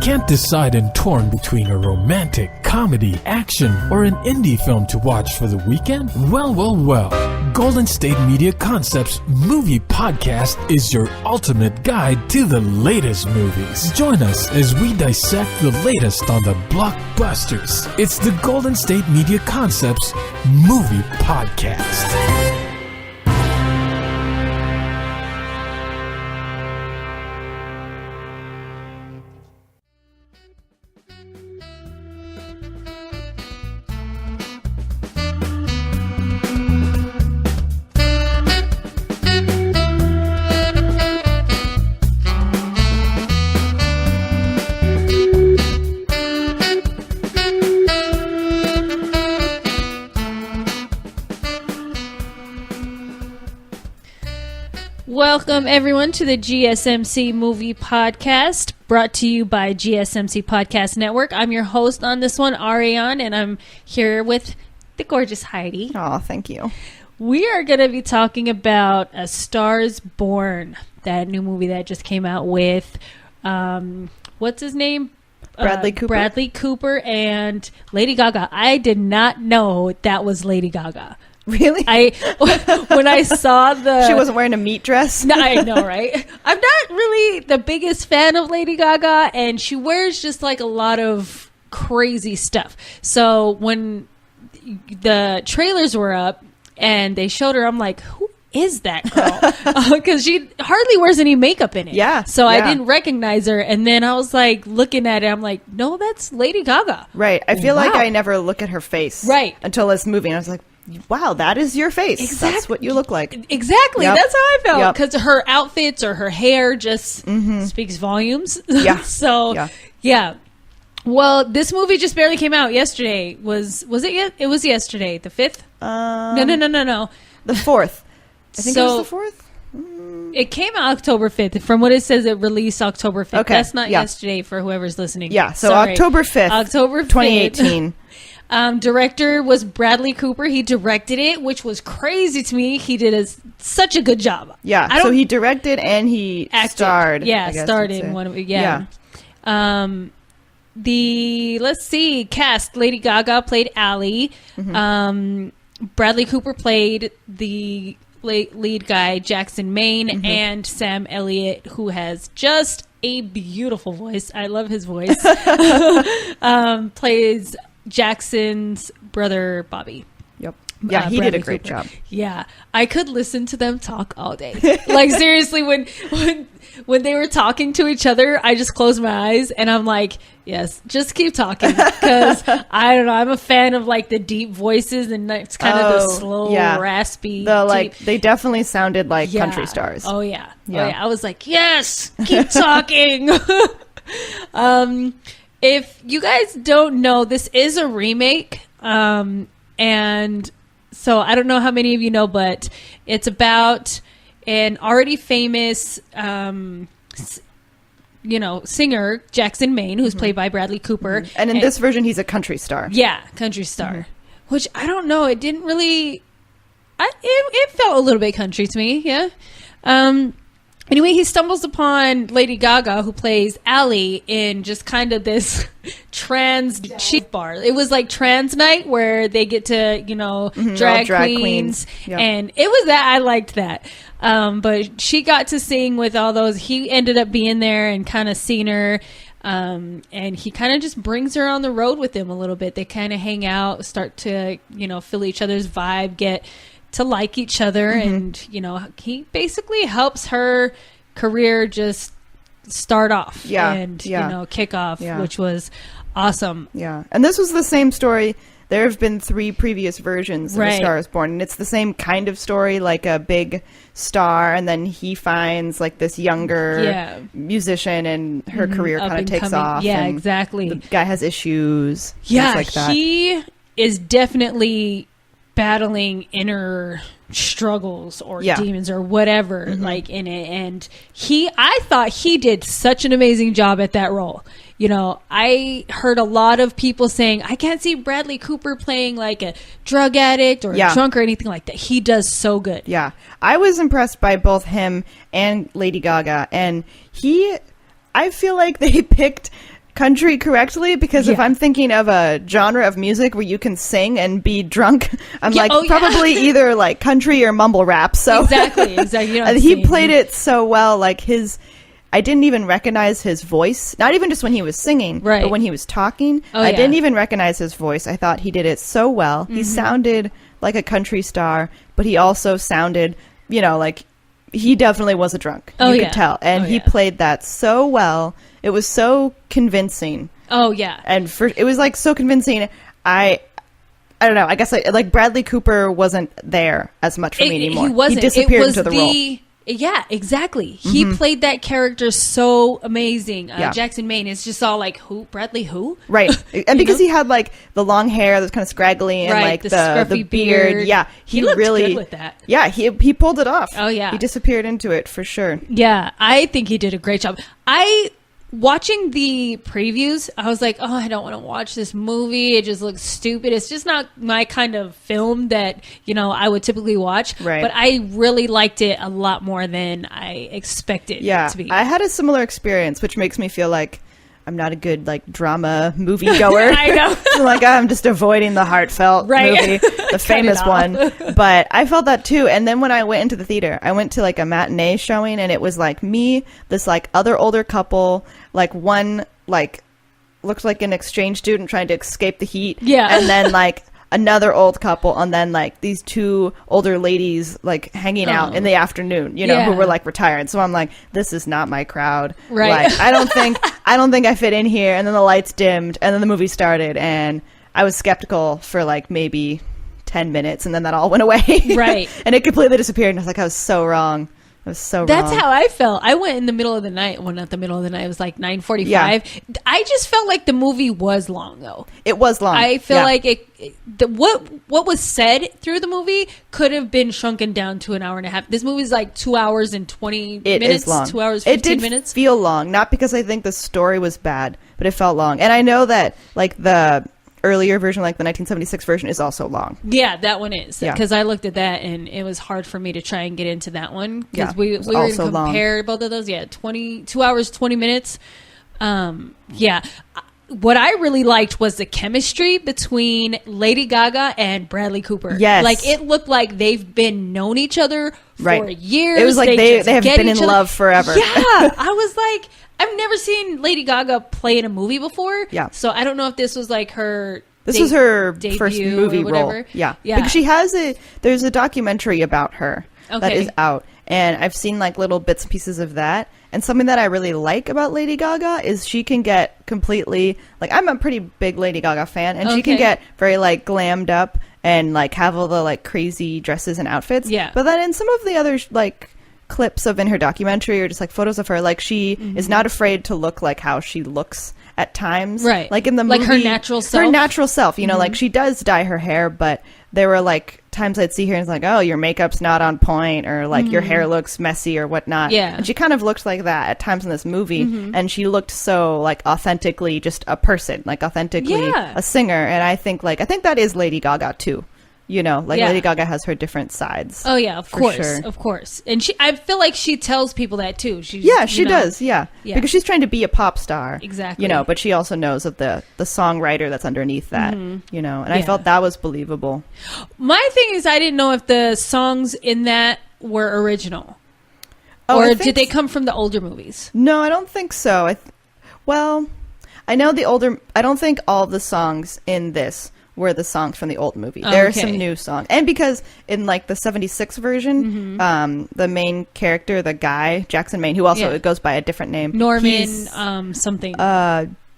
Can't decide and torn between a romantic, comedy, action, or an indie film to watch for the weekend? Well. Golden State Media Concepts Movie Podcast is your ultimate guide to the latest movies. Join us as we dissect the latest on the blockbusters. It's the Golden State Media Concepts Movie Podcast. Welcome, everyone, to the GSMC Movie Podcast, brought to you by GSMC Podcast Network. I'm your host on this one, Arianne, and I'm here with the gorgeous Heidi. Oh, thank you. We are going to be talking about A Star is Born, that new movie that just came out with, what's his name? Bradley Cooper. Bradley Cooper and Lady Gaga. I did not know that was Lady Gaga. Really? When I saw she wasn't wearing a meat dress. No, I know, right? I'm not really the biggest fan of Lady Gaga, and she wears just like a lot of crazy stuff. So when the trailers were up and they showed her, I'm like, who is that girl? Because she hardly wears any makeup in it. Yeah. So I didn't recognize her, and then I was like looking at it, I'm like, no, that's Lady Gaga. Right. I feel like I never look at her face. Right. Until this movie, and I was like, wow, that is your face. Exactly. That's what you look like. Exactly. Yep. That's how I felt. Yep. Because her outfits or her hair just speaks volumes. Yeah. So, yeah. Well, this movie just barely came out yesterday. Was it yet? It was yesterday. The 5th? No. The 4th. I think it was the 4th. It came out October 5th. From what it says, it released October 5th. Okay. That's not yesterday for whoever's listening. Yeah, so Sorry. October 5th. October 5th. 2018. Director was Bradley Cooper. He directed it, which was crazy to me. He did such a good job. Yeah, so he directed and he starred. Yeah, starred in one of it. Yeah. Let's see, cast. Lady Gaga played Ally. Bradley Cooper played the lead guy, Jackson Maine, and Sam Elliott, who has just a beautiful voice. I love his voice. Plays Jackson's brother, Bobby. Yep. Yeah, he did a great Cooper. job. Yeah, I could listen to them talk all day. Like, seriously, when they were talking to each other, I just closed my eyes and I'm like, yes, just keep talking, because I don't know, I'm a fan of like the deep voices, and it's kind of the slow, raspy. They definitely sounded like country stars. Oh yeah. I was like, yes, keep talking. If you guys don't know, this is a remake, and so I don't know how many of you know, but it's about an already famous, singer, Jackson Maine, who's played by Bradley Cooper. And in this version, he's a country star. Yeah, country star. Which, I don't know, it didn't really... It felt a little bit country to me, yeah. Anyway, he stumbles upon Lady Gaga, who plays Ally, in just kind of this trans chic bar. It was like trans night, where they get to, drag queens. Yep. And it was that. I liked that. But she got to sing with all those. He ended up being there and kind of seeing her. And he kind of just brings her on the road with him a little bit. They kind of hang out, start to, feel each other's vibe, get to like each other, and he basically helps her career just start off and kick off, which was awesome. And this was the same story. There have been 3 previous versions of A Star is Born, and it's the same kind of story, like a big star, and then he finds like this younger musician, and her career kind of takes off. And exactly. The guy has issues. Yeah, like that. He is definitely battling inner struggles or demons or whatever, like, in it, and I thought he did such an amazing job at that role. I heard a lot of people saying, I can't see Bradley Cooper playing like a drug addict or a drunk or anything like that. He does so good. I was impressed by both him and Lady Gaga, and I feel like they picked country correctly, because if I'm thinking of a genre of music where you can sing and be drunk, I'm probably either like country or mumble rap. So exactly. And he played it so well. Like I didn't even recognize his voice. Not even just when he was singing, but when he was talking. I didn't even recognize his voice. I thought he did it so well. He sounded like a country star, but he also sounded, like he definitely was a drunk. You could tell. And he played that so well. It was so convincing. Oh, yeah. And it was like so convincing. I don't know. I guess like Bradley Cooper wasn't there as much for me anymore. He wasn't. He disappeared into the role. Yeah, exactly. He played that character so amazing. Jackson Maine is just all like, who? Bradley who? Right. And because he had like the long hair that was kind of scraggly and like the beard. Yeah. He looked really good with that. Yeah. He pulled it off. Oh, yeah. He disappeared into it for sure. Yeah. I think he did a great job. Watching the previews, I was like, oh, I don't want to watch this movie. It just looks stupid. It's just not my kind of film that, I would typically watch. Right. But I really liked it a lot more than I expected it to be. I had a similar experience, which makes me feel like I'm not a good like drama movie goer. I know. Like I'm just avoiding the heartfelt movie, the famous one. But I felt that too. And then when I went into the theater, I went to like a matinee showing, and it was like me, this like other older couple, like one like looked like an exchange student trying to escape the heat. Yeah. And then like another old couple, and then like these two older ladies like hanging out in the afternoon, who were like retired. So I'm like, this is not my crowd. Right. Like I don't think I fit in here. And then the lights dimmed, and then the movie started, and I was skeptical for like maybe 10 minutes, and then that all went away. Right. And it completely disappeared, and I was like, I was so wrong. That's how I felt. I went in the middle of the night. Well, not the middle of the night. It was like 9:45. Yeah. I just felt like the movie was long, though. It was long. I feel like what was said through the movie could have been shrunken down to an hour and a half. This movie is like 2 hours and 20 minutes. It is long. 2 hours, 15 minutes. It did feel long. Not because I think the story was bad, but it felt long. And I know that like the earlier version, like the 1976 version, is also long. Yeah, that one is. Because I looked at that, and it was hard for me to try and get into that one. Because we were going to compare both of those. Yeah, 2 hours, 20 minutes. What I really liked was the chemistry between Lady Gaga and Bradley Cooper. Yes. Like, it looked like they've been known each other for years. It was like they have been in love forever. Yeah. I was like, I've never seen Lady Gaga play in a movie before. Yeah. So I don't know if this was like her This was her debut first movie role. Yeah. Because she has there's a documentary about her that is out. And I've seen like little bits and pieces of that. And something that I really like about Lady Gaga is she can get completely, like, I'm a pretty big Lady Gaga fan, and she can get very like glammed up and like have all the like crazy dresses and outfits. Yeah. But then in some of the other like clips of in her documentary or just like photos of her, like she is not afraid to look like how she looks at times. Right. Like in the movie. Like her natural self. Her natural self. Like she does dye her hair, but there were like times I'd see her and it's like, oh, your makeup's not on point, or like your hair looks messy or whatnot. Yeah. And she kind of looked like that at times in this movie. And she looked so like authentically just a person, like authentically a singer. And I think that is Lady Gaga too. Lady Gaga has her different sides. Oh yeah, of course. And I feel like she tells people that too. She does. Yeah, because she's trying to be a pop star. Exactly. But she also knows of the songwriter that's underneath that. And I felt that was believable. My thing is, I didn't know if the songs in that were original, or did they come from the older movies? No, I don't think so. I know the older. I don't think all the songs in this were the songs from the old movie. There are some new songs. And because in like the 76 version, the main character, the guy, Jackson Maine, who also goes by a different name. Norman something.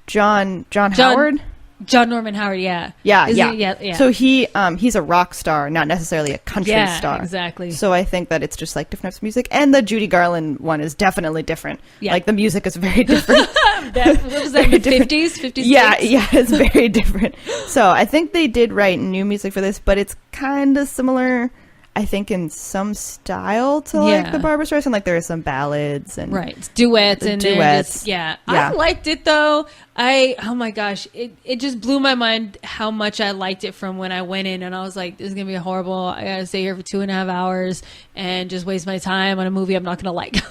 John Howard? John Norman Howard, yeah. Yeah. So he's a rock star, not necessarily a country star. Exactly. So I think that it's just like different types of music. And the Judy Garland one is definitely different. Yeah. Like the music is very different. What was that, in the 50s? 50s? Yeah, it's very different. So I think they did write new music for this, but it's kind of similar, I think, in some style to like the Barbra Streisand. Like there are some ballads and duets and duets. I liked it though. Oh my gosh, it just blew my mind how much I liked it from when I went in, and I was like, this is gonna be horrible. I gotta stay here for 2.5 hours and just waste my time on a movie I'm not gonna like.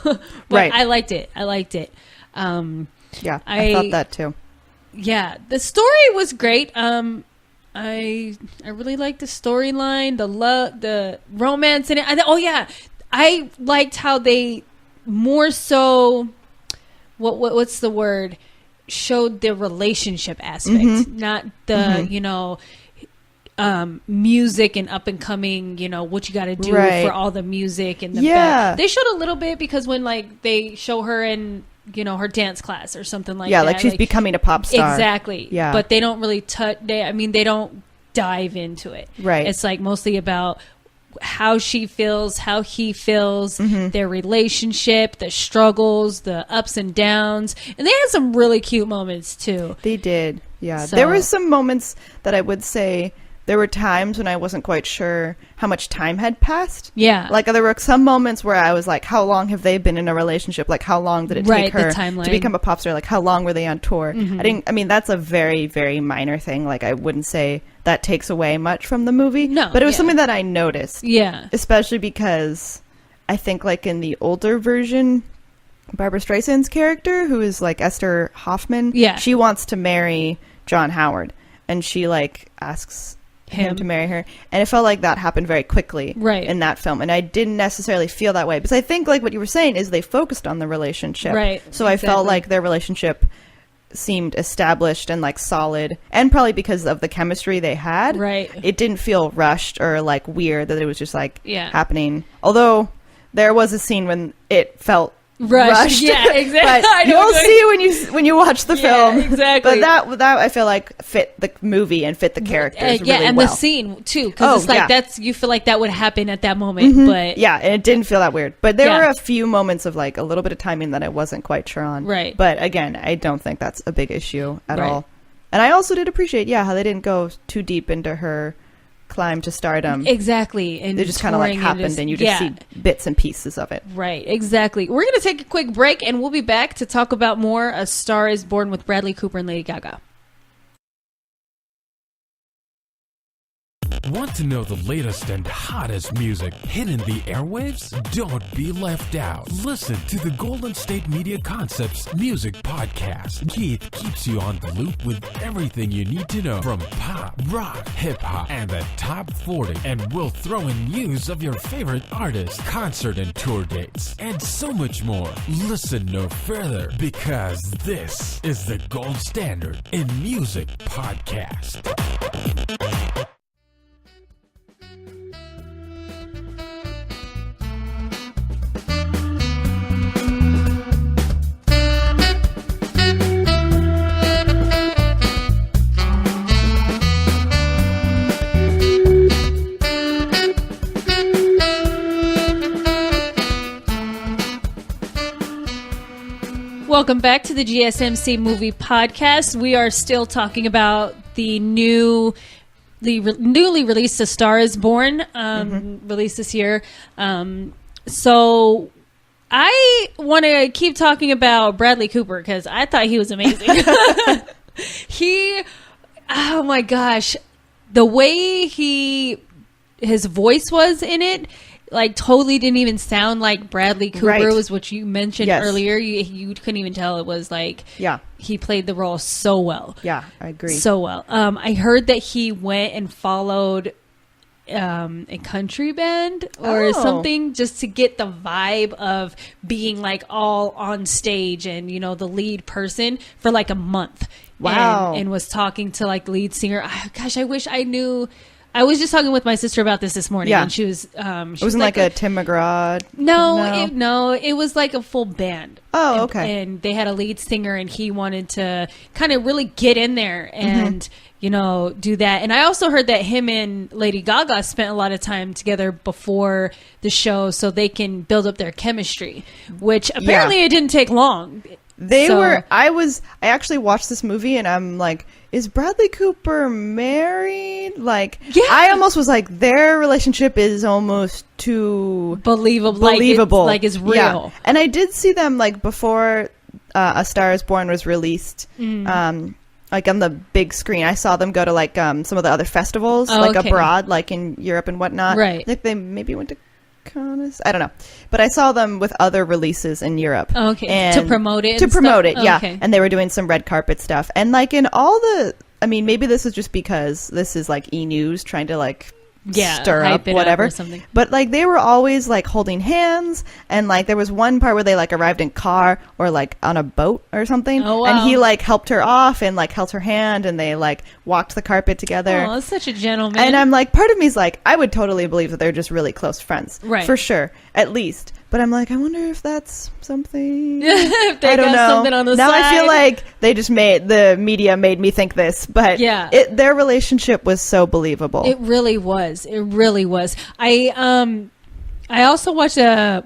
But I liked it. Yeah, I thought that too. the story was great. I really liked the storyline, the love, the romance in it. I liked how they more so what's the word, showed the relationship aspect, not the music and up and coming, what you got to do for all the music and the they showed a little bit, because when like they show her in her dance class or something like that, like she's becoming a pop star, exactly, but they don't really they don't dive into it, right? It's like mostly about how she feels, how he feels, their relationship, the struggles, the ups and downs. And they had some really cute moments too. They did. Yeah. So, there were some moments that I would say there were times when I wasn't quite sure how much time had passed. Yeah. Like there were some moments where I was like, how long have they been in a relationship? Like how long did it take her to become a pop star? Like how long were they on tour? I mean, that's a very, very minor thing. Like I wouldn't say that takes away much from the movie. No. But it was something that I noticed. Yeah. Especially because I think like in the older version, Barbara Streisand's character, who is like Esther Hoffman, she wants to marry John Howard. And she like asks him to marry her, and it felt like that happened very quickly in that film, and I didn't necessarily feel that way, because I think like what you were saying is they focused on the relationship, so I felt like their relationship seemed established and like solid, and probably because of the chemistry they had, it didn't feel rushed or like weird that it was just like happening, although there was a scene when it felt rushed. Yeah, exactly. But you'll see when you watch the film. Exactly. But that I feel like fit the movie and fit the characters really and well. The scene too, because it's like that's, you feel like that would happen at that moment. But and it didn't feel that weird. But there were a few moments of like a little bit of timing that I wasn't quite sure on. Right. But again, I don't think that's a big issue at all. And I also did appreciate how they didn't go too deep into her climb to stardom. Exactly. And it just kind of like happened and you just see bits and pieces of it. Right. Exactly. We're going to take a quick break and we'll be back to talk about more A Star is Born with Bradley Cooper and Lady Gaga. Want to know the latest and hottest music hitting the airwaves? Don't be left out. Listen to the Golden State Media Concepts Music Podcast. Keith keeps you on the loop with everything you need to know from pop, rock, hip-hop, and the top 40. And we'll throw in news of your favorite artists, concert and tour dates, and so much more. Listen no further, because this is the gold standard in music podcast. Welcome back to the GSMC Movie Podcast. We are still talking about the newly released A Star is Born, released this year. So I want to keep talking about Bradley Cooper because I thought he was amazing. Oh my gosh, the way his voice was in it, like totally didn't even sound like Bradley Cooper, was what you mentioned earlier. You couldn't even tell it was like, he played the role so well. Yeah, I agree. So well. I heard that he went and followed a country band or something just to get the vibe of being like all on stage and, the lead person for like a month. Wow. And was talking to like the lead singer. Gosh, I wish I knew. I was just talking with my sister about this morning, and she was. It wasn't like a Tim McGraw. No, it was like a full band. Oh, okay. And they had a lead singer, and he wanted to kind of really get in there and do that. And I also heard that him and Lady Gaga spent a lot of time together before the show, so they can build up their chemistry. Which apparently it didn't take long. I actually watched this movie, and I'm like, is Bradley Cooper married? Like, I almost was like, their relationship is almost too believable. Like it's real. Yeah. And I did see them like before A Star is Born was released, like on the big screen. I saw them go to like some of the other festivals, abroad, like in Europe and whatnot. Right. Like they maybe went to I don't know, but I saw them with other releases in Europe. Okay, and to promote it. Yeah. Okay. And they were doing some red carpet stuff, and like in all the, I mean, maybe this is just because this is like E-News trying to like stir up whatever, or something. But like they were always like holding hands, and like there was one part where they like arrived in car or like on a boat or something. Oh, wow. And he like helped her off and like held her hand, and they like walked the carpet together. Oh, such a gentleman. And I'm like, part of me is like, I would totally believe that they're just really close friends, right? For sure, at least. But I'm like, I wonder if that's something. If they I don't got know. something on the now side. I feel like they just the media made me think this, but yeah, their relationship was so believable. It really was. It really was. I also watched a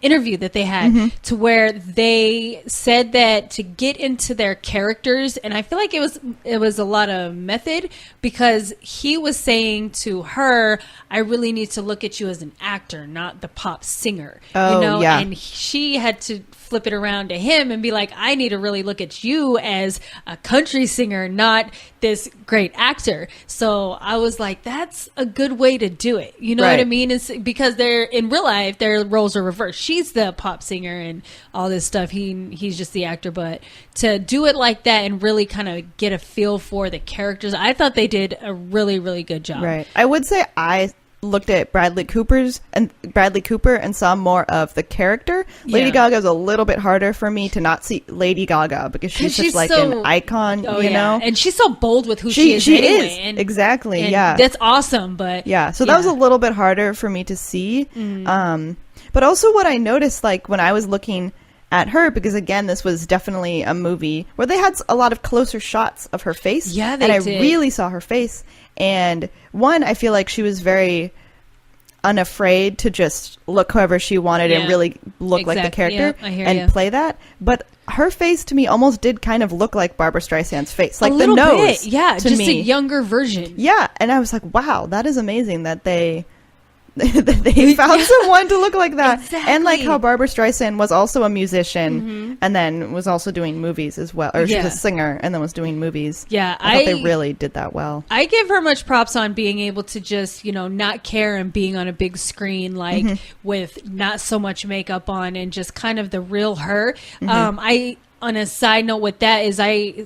interview that they had to where they said that to get into their characters, and I feel like it was a lot of method, because he was saying to her, I really need to look at you as an actor, not the pop singer. Oh, yeah. And she had to flip it around to him and be like, I need to really look at you as a country singer, not this great actor. So I was like, that's a good way to do it. You know what I mean? It's because they're in real life, their roles are reversed. She's the pop singer and all this stuff. He's just the actor. But to do it like that and really kind of get a feel for the characters, I thought they did a really, really good job. Right. I would say I looked at Bradley Cooper and saw more of the character. Yeah. Lady Gaga is a little bit harder for me to not see Lady Gaga, because she's such like an icon, you know? And she's so bold with who she is anyway. Is. And, exactly, and yeah. That's awesome, but... Yeah, so that was a little bit harder for me to see. But also what I noticed, like, when I was looking at her, because again, this was definitely a movie where they had a lot of closer shots of her face. Yeah, and I really saw her face. And one, I feel like she was very unafraid to just look however she wanted and really look like the character play that. But her face to me almost did kind of look like Barbra Streisand's face, like the nose. Just a younger version. Yeah, and I was like, wow, that is amazing that they found someone to look like that. Exactly. And like how Barbra Streisand was also a musician and then was also doing movies as well, or she was a singer and then was doing movies. Yeah, I thought they really did that well. I give her much props on being able to just, not care and being on a big screen, like with not so much makeup on and just kind of the real her. On a side note with that is I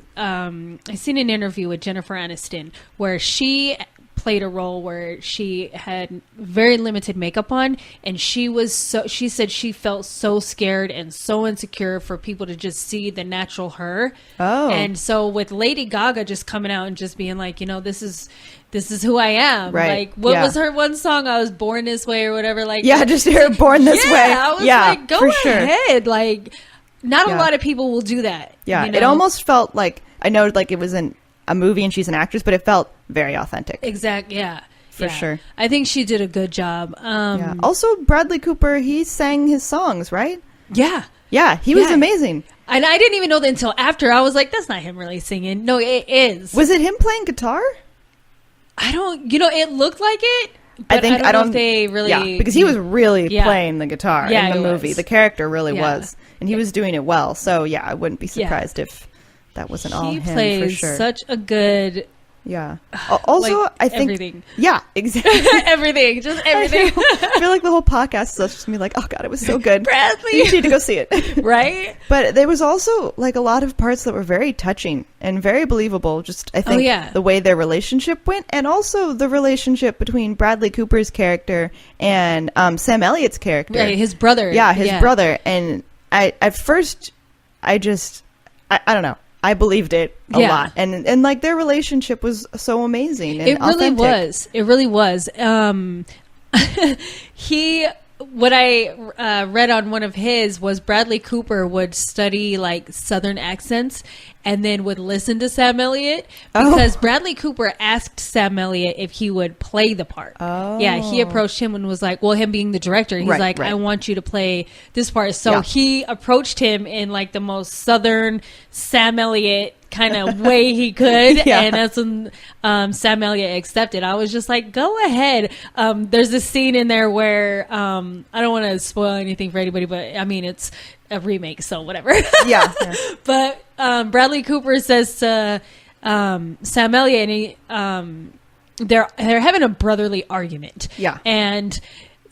seen an interview with Jennifer Aniston where she played a role where she had very limited makeup on, and she said she felt so scared and so insecure for people to just see the natural her. And so with Lady Gaga just coming out and just being like, this is who I am. Right. Like, what was her one song? I was born this way or whatever. Like, just her born this way. I was like, go ahead. Like, not a lot of people will do that. Yeah. It almost felt like, I know like it was a movie and she's an actress, but it felt very authentic. Exactly. Yeah. For sure. I think she did a good job. Also, Bradley Cooper, he sang his songs, right? Yeah. Yeah. He was amazing. And I didn't even know that until after. I was like, that's not him really singing. No, it is. Was it him playing guitar? I don't, it looked like it. But I don't know if they really... Yeah, because he was really playing the guitar in the movie. Was. The character really was. And he was doing it well. So, yeah, I wouldn't be surprised if that wasn't all him, for sure. He plays such a good... Yeah. Also, like, I think... Everything. Yeah, exactly. Everything. Just everything. I feel like the whole podcast is just me like, oh, God, it was so good. Bradley. You need to go see it. Right? But there was also, like, a lot of parts that were very touching and very believable. Just, I think, the way their relationship went, and also the relationship between Bradley Cooper's character and Sam Elliott's character. Right, his brother. Yeah, his brother. And at first, I don't know. I believed it a lot, and like their relationship was so amazing. And it really authentic. was. It really was. What I read on one of his was Bradley Cooper would study like Southern accents and then would listen to Sam Elliott because Bradley Cooper asked Sam Elliott if he would play the part. Yeah, he approached him and was like, well, him being the director, he's like, I want you to play this part. So he approached him in like the most Southern Sam Elliott kind of way he could, and that's when Sam Elliott accepted. I was just like, go ahead. There's this scene in there where I don't want to spoil anything for anybody, but I mean it's a remake, so whatever. But Bradley Cooper says to Sam Elliott, and they're having a brotherly argument, and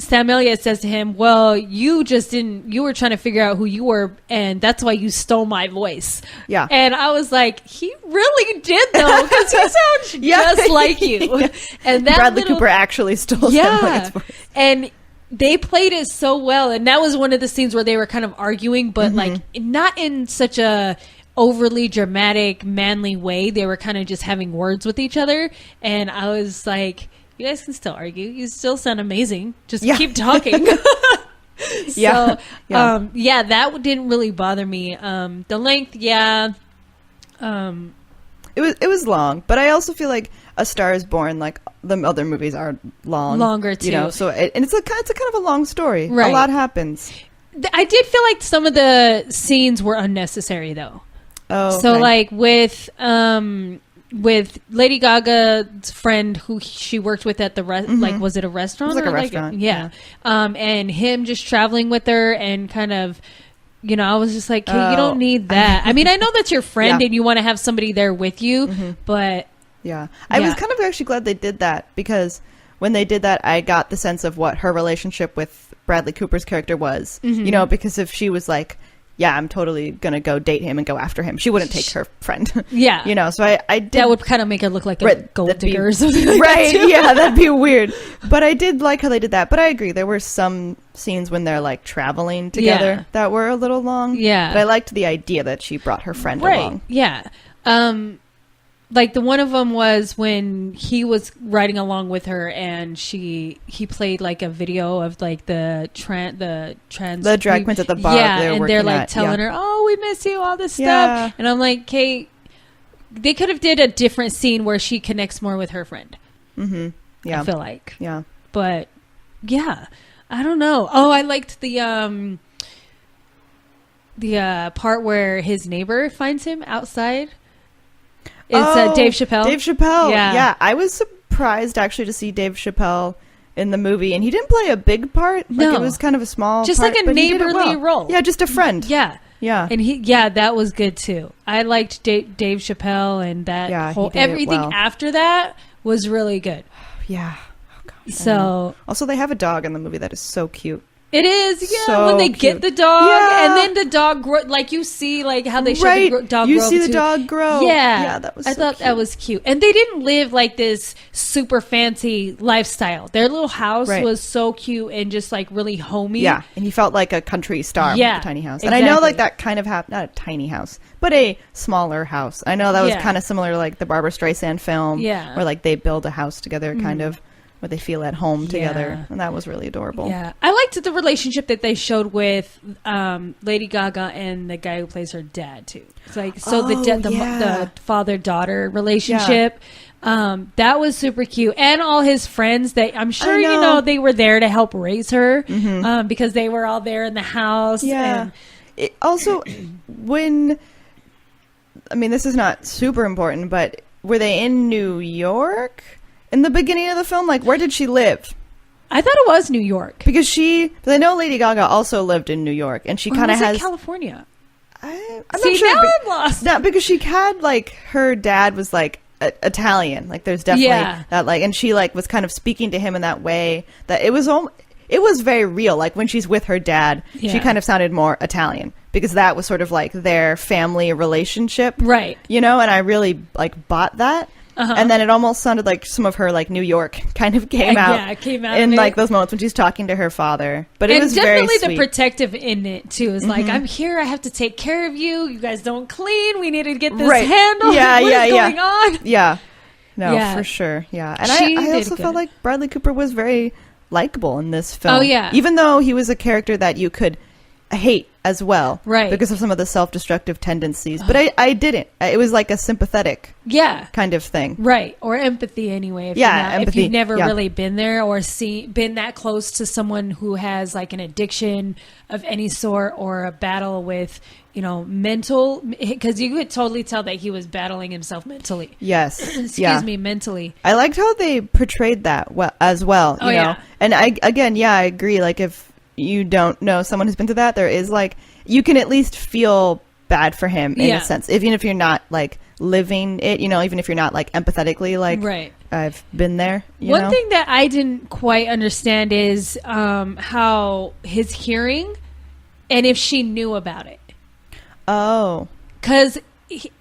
Sam Elliott says to him, well, you were trying to figure out who you were, and that's why you stole my voice. Yeah. And I was like, he really did, though, because he sounds just like you. Yeah. And that Bradley Cooper actually stole Sam Elliott's voice. And they played it so well. And that was one of the scenes where they were kind of arguing, but like not in such a overly dramatic, manly way. They were kind of just having words with each other. And I was like, you guys can still argue. You still sound amazing. Just keep talking. So, that didn't really bother me. The length, It was long, but I also feel like A Star Is Born, like the other movies, are longer too. You know, so it's a kind of a long story. Right. A lot happens. I did feel like some of the scenes were unnecessary, though. Oh, so like with Lady Gaga's friend who she worked with at the like, was it a restaurant? It was like a restaurant. Yeah. And him just traveling with her and kind of, you know, I was just like, hey, you don't need that. I mean, I know that's your friend and you want to have somebody there with you, but I was kind of actually glad they did that, because when they did that, I got the sense of what her relationship with Bradley Cooper's character was, you know, because if she was like, yeah, I'm totally going to go date him and go after him, she wouldn't take her friend. Yeah. You know, so I did. That would kind of make her look like a gold digger or something like right, that. Yeah, that'd be weird. But I did like how they did that. But I agree. There were some scenes when they're like traveling together that were a little long. Yeah. But I liked the idea that she brought her friend along. Yeah. Like the one of them was when he was riding along with her and he played like a video of like the drag queens at the bar. Yeah, and they're like telling her, "Oh, we miss you," all this stuff. And I'm like, "Kate, they could have did a different scene where she connects more with her friend." Yeah, I feel like. Yeah, but yeah, I don't know. Oh, I liked the part where his neighbor finds him outside. It's Dave Chappelle. Dave Chappelle. Yeah. I was surprised actually to see Dave Chappelle in the movie, and he didn't play a big part. Like, it was kind of a small just part, like a neighborly role. Yeah, just a friend. Yeah. And that was good too. I liked Dave Chappelle, and that whole everything after that was really good. Yeah. Oh, God. So also they have a dog in the movie that is so cute. It is, so when they get the dog, and then the dog grow, like you see, like how they show the dog grow. You see the dog grow. Yeah, that was. I thought that was cute, and they didn't live like this super fancy lifestyle. Their little house was so cute and just like really homey. Yeah, and he felt like a country star with a tiny house. And I know like that kind of happened, not a tiny house, but a smaller house. I know that was kind of similar to like the Barbra Streisand film, where like they build a house together, kind of. Where they feel at home together, and that was really adorable. Yeah, I liked the relationship that they showed with Lady Gaga and the guy who plays her dad too. It's like the father-daughter relationship. That was super cute, and all his friends. That I'm sure you know they were there to help raise her because they were all there in the house. Yeah. And also, when this is not super important, but were they in New York? In the beginning of the film, like, where did she live? I thought it was New York. Because I know Lady Gaga also lived in New York, and she kind of has California. I'm not sure. Now I'm lost. No, because she had like her dad was like Italian. Like, there's definitely that like, and she like was kind of speaking to him in that way that it was very real. Like when she's with her dad, she kind of sounded more Italian because that was sort of like their family relationship, right? You know, and I really like bought that. And then it almost sounded like some of her like New York kind of came out in like those moments when she's talking to her father. But it was definitely very sweet. The protective in it too. Is like, I'm here, I have to take care of you. You guys don't clean. We need to get this handled. What is going on? Yeah, no, for sure. Yeah, and I also felt like Bradley Cooper was very likable in this film. Oh yeah, even though he was a character that you could hate as well, right? Because of some of the self-destructive tendencies. But I didn't. It was like a sympathetic, kind of thing, right? Or empathy, anyway. Empathy. If you've never really been there or been that close to someone who has like an addiction of any sort or a battle with, you know, mental. Because you could totally tell that he was battling himself mentally. Yes, excuse me, mentally. I liked how they portrayed that as well. You know, and I agree. Like if you don't know someone who's been through that, there is like you can at least feel bad for him in a sense, even if you're not like living it, you know, even if you're not like empathetically like I've been there. One thing that I didn't quite understand is how his hearing, and if she knew about it. Oh, because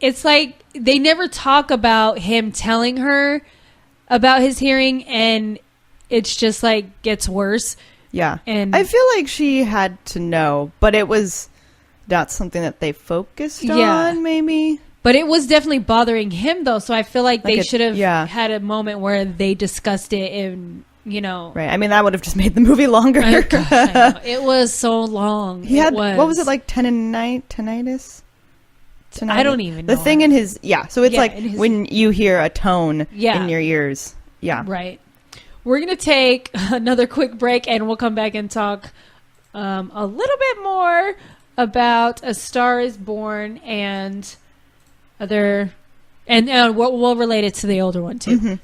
it's like they never talk about him telling her about his hearing, and it's just like gets worse. Yeah, and I feel like she had to know, but it was not something that they focused on. Maybe. But it was definitely bothering him, though. So I feel like they should have had a moment where they discussed it and, Right. I mean, that would have just made the movie longer. I know. It was so long. What was it, like tinnitus? I don't even know. The thing in his... Yeah. So it's like when you hear a tone in your ears. Yeah. Right. We're going to take another quick break, and we'll come back and talk a little bit more about A Star is Born and... other, and we'll relate it to the older one too. Mm-hmm.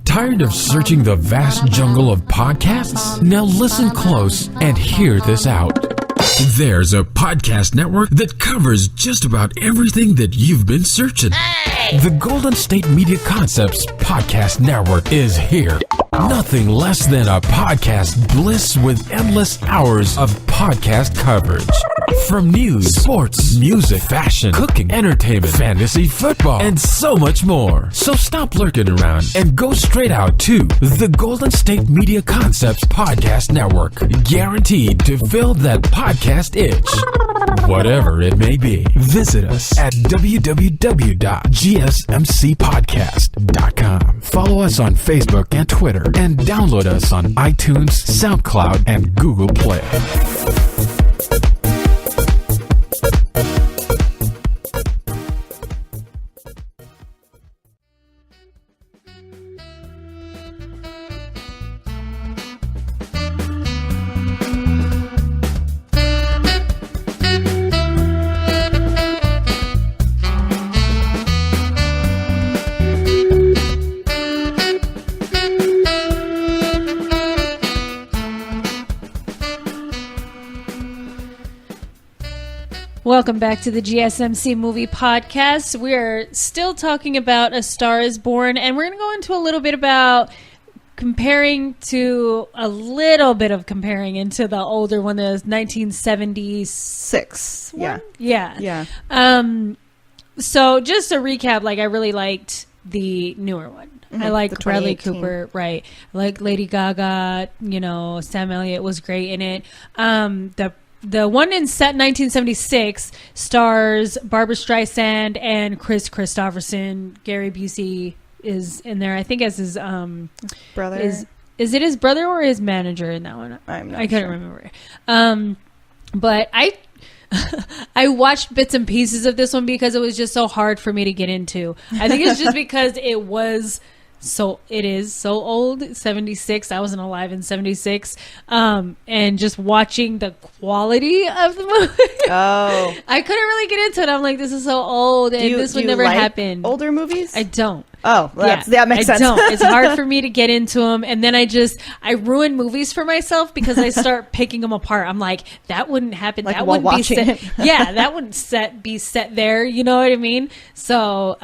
Tired of searching the vast jungle of podcasts? Now listen close and hear this out. There's a podcast network that covers just about everything that you've been searching. The Golden State Media Concepts Podcast Network is here. Nothing less than a podcast bliss with endless hours of podcast coverage. From news, sports, music, fashion, cooking, entertainment, fantasy, football, and so much more. So stop lurking around and go straight out to the Golden State Media Concepts Podcast Network. Guaranteed to fill that podcast itch. Whatever it may be. Visit us at www.gsmcpodcast.com. Follow us on Facebook and Twitter, and download us on iTunes, SoundCloud, and Google Play. Welcome back to the GSMC Movie Podcast. We're still talking about A Star is Born, and we're going to go into a little bit about comparing into the older one, the 1976 one. Yeah. So just to recap, like I really liked the newer one. Mm-hmm. I like Bradley Cooper, right? I like Lady Gaga, Sam Elliott was great in it. The one in set 1976 stars Barbra Streisand and Chris Christopherson. Gary Busey is in there, I think, as his brother. Is it his brother or his manager in that one? I couldn't remember. But I watched bits and pieces of this one because it was just so hard for me to get into. I think it's just because it is so old. 76. I wasn't alive in 76. And just watching the quality of the movie. Oh. I couldn't really get into it. I'm like, this is so old, and this would never happen. Older movies? I don't. Oh, well, that makes sense. I don't. It's hard for me to get into them, and then I ruin movies for myself because I start picking them apart. I'm like, that wouldn't happen. Like that while wouldn't be watching set. Yeah, that wouldn't be set there. You know what I mean? So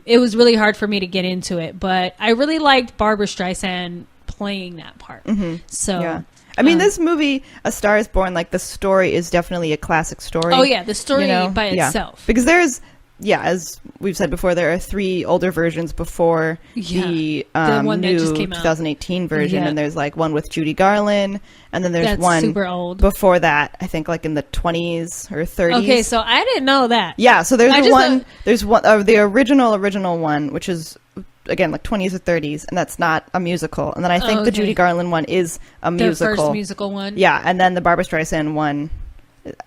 it was really hard for me to get into it, but I really liked Barbra Streisand playing that part. Mm-hmm. So yeah. I mean, this movie, A Star is Born, like the story is definitely a classic story. Oh yeah, the story by itself. Because there's. Yeah, as we've said before, there are 3 older versions before the one new that just came out. 2018 version, and there's like one with Judy Garland, and then there's one super old before that. I think like in the 20s or 30s. Okay, so I didn't know that. Yeah, so there's the original one, which is again like 20s or 30s, and that's not a musical. And then I think the Judy Garland one is a musical. The first musical one. Yeah, and then the Barbra Streisand one,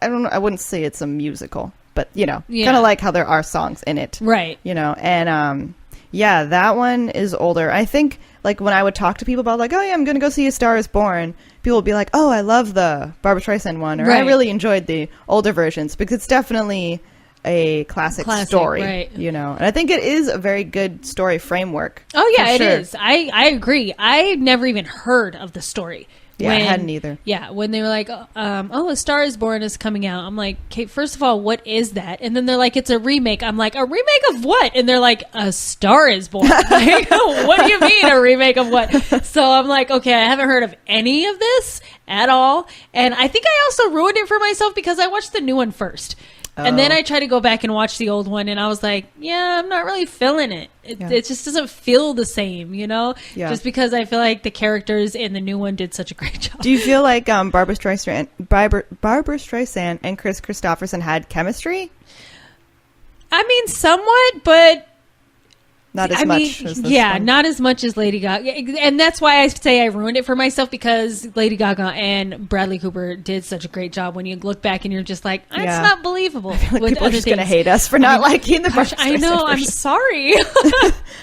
I don't know. I wouldn't say it's a musical. But, kind of like how there are songs in it. Right. And, that one is older. I think, like, when I would talk to people about, like, oh, yeah, I'm going to go see A Star is Born, people would be like, oh, I love the Barbra Streisand one, or I really enjoyed the older versions, because it's definitely a classic story, right. And I think it is a very good story framework. Oh, yeah, it is. I agree. I never even heard of the story Yeah, I hadn't either. Yeah, when they were like, A Star is Born is coming out. I'm like, okay, first of all, what is that? And then they're like, it's a remake. I'm like, a remake of what? And they're like, A Star is Born. Like, what do you mean a remake of what? So I'm like, okay, I haven't heard of any of this at all. And I think I also ruined it for myself because I watched the new one first. And then I tried to go back and watch the old one, and I was like, yeah, I'm not really feeling it. It just doesn't feel the same, you know? Yeah. Just because I feel like the characters in the new one did such a great job. Do you feel like Barbra Streisand and Chris Christopherson had chemistry? I mean, somewhat, but... Not as much as this one. Not as much as Lady Gaga. And that's why I say I ruined it for myself, because Lady Gaga and Bradley Cooper did such a great job. When you look back and you're just like, it's not believable. I feel like people are just going to hate us for not liking the Barbra Streisand I know, I'm sorry.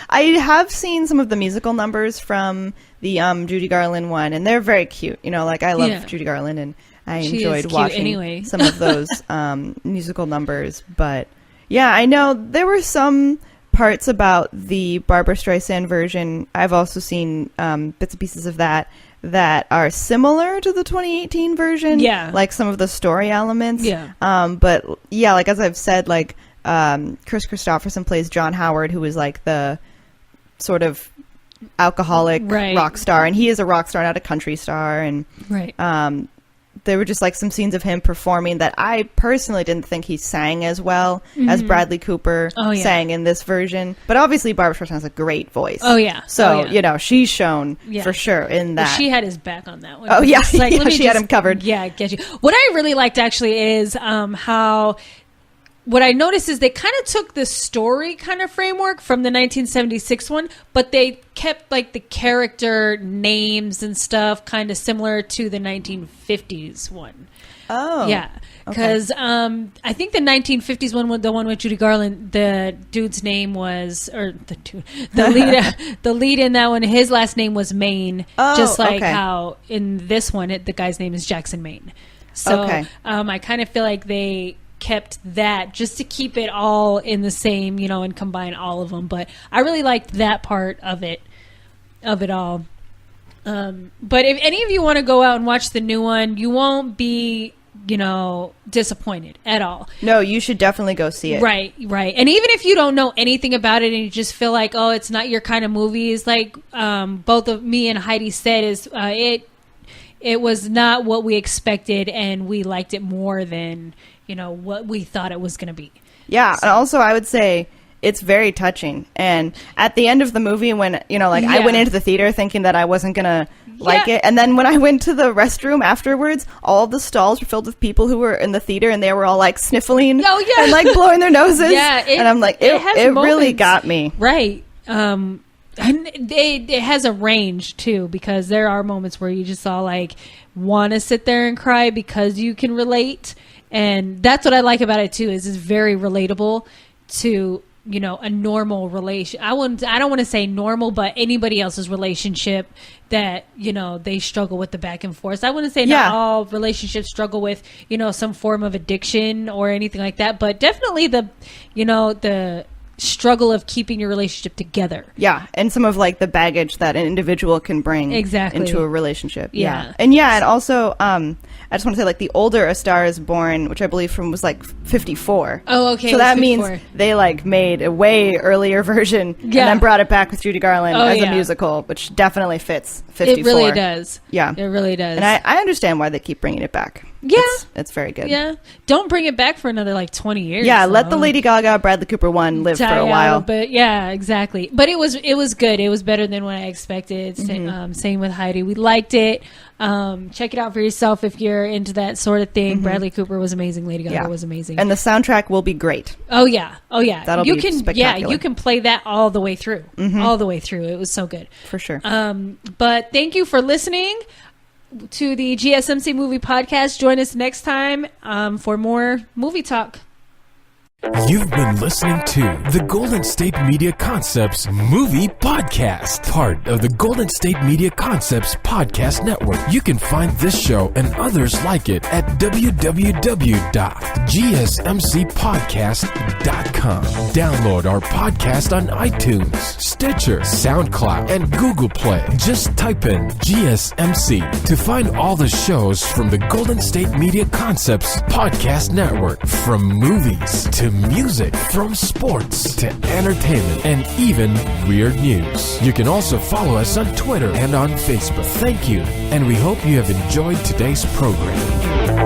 I have seen some of the musical numbers from the Judy Garland one, and they're very cute. You know, like I love Judy Garland, and I enjoyed watching some of those musical numbers. But yeah, I know there were some parts about the Barbra Streisand version. I've also seen bits and pieces of that are similar to the 2018 version. Yeah, like some of the story elements. Yeah. But yeah, like as I've said, like Chris Christopherson plays John Howard, who is like the sort of alcoholic rock star, and he is a rock star, not a country star. And there were just like some scenes of him performing that I personally didn't think he sang as well as Bradley Cooper sang in this version. But obviously Barbra Streisand has a great voice. So, you know, she's shown for sure in that. Well, she had his back on that one. Oh, yeah. Like, she had him covered. Yeah, I get you. What I really liked actually is how... What I noticed is they kind of took the story kind of framework from the 1976 one, but they kept like the character names and stuff kind of similar to the 1950s one. Oh, yeah, because I think the 1950s one, the one with Judy Garland, the dude's name was, or the lead in that one, his last name was Maine, just like how in this one the guy's name is Jackson Maine. So I kind of feel like they kept that just to keep it all in the same, you know, and combine all of them. But I really liked that part of it all. But if any of you want to go out and watch the new one, you won't be, you know, disappointed at all. No, you should definitely go see it. Right. And even if you don't know anything about it and you just feel like, oh, it's not your kind of movies, like both of me and Heidi said, is it was not what we expected, and we liked it more than, you know, what we thought it was going to be. Yeah, so. And also I would say it's very touching. And at the end of the movie, when, you know, like I went into the theater thinking that I wasn't going to like it. And then when I went to the restroom afterwards, all of the stalls were filled with people wwho were in the theater, and they were all like sniffling and like blowing their noses. And I'm like, it really got me. Right. And it has a range too, because there are moments where you just all like want to sit there and cry because you can relate. And that's what I like about it too, is it's very relatable to, you know, a normal relation. I don't want to say normal, but anybody else's relationship that, you know, they struggle with the back and forth. I wouldn't say not all relationships struggle with, you know, some form of addiction or anything like that, but definitely the struggle of keeping your relationship together. Yeah, and some of like the baggage that an individual can bring into a relationship. Yeah. And also I just want to say, like, the older A Star is Born, which I believe was like 54. Oh, okay. So that means they like made a way earlier version and then brought it back with Judy Garland as a musical, which definitely fits 54. It really does. Yeah. It really does. And I understand why they keep bringing it back. Yeah. It's very good. Yeah. Don't bring it back for another like 20 years. Yeah, let the Lady Gaga, Bradley Cooper one live for a while. But yeah, exactly. But it was good. It was better than what I expected. Same with Heidi. We liked it. Check it out for yourself if you're into that sort of thing. Bradley Cooper was amazing. Lady Gaga was amazing. And the soundtrack will be great. Oh yeah. That'll be spectacular. Yeah, you can play that all the way through. All the way through. It was so good. For sure. But thank you for listening to the GSMC Movie Podcast. Join us next time for more movie talk. You've been listening to the Golden State Media Concepts Movie Podcast, part of the Golden State Media Concepts Podcast Network. You can find this show and others like it at www.gsmcpodcast.com. Download our podcast on iTunes, Stitcher, SoundCloud, and Google Play. Just type in GSMC to find all the shows from the Golden State Media Concepts Podcast Network, from movies to music, from sports to entertainment, and even weird news. You can also follow us on Twitter and on Facebook. Thank you, and we hope you have enjoyed today's program.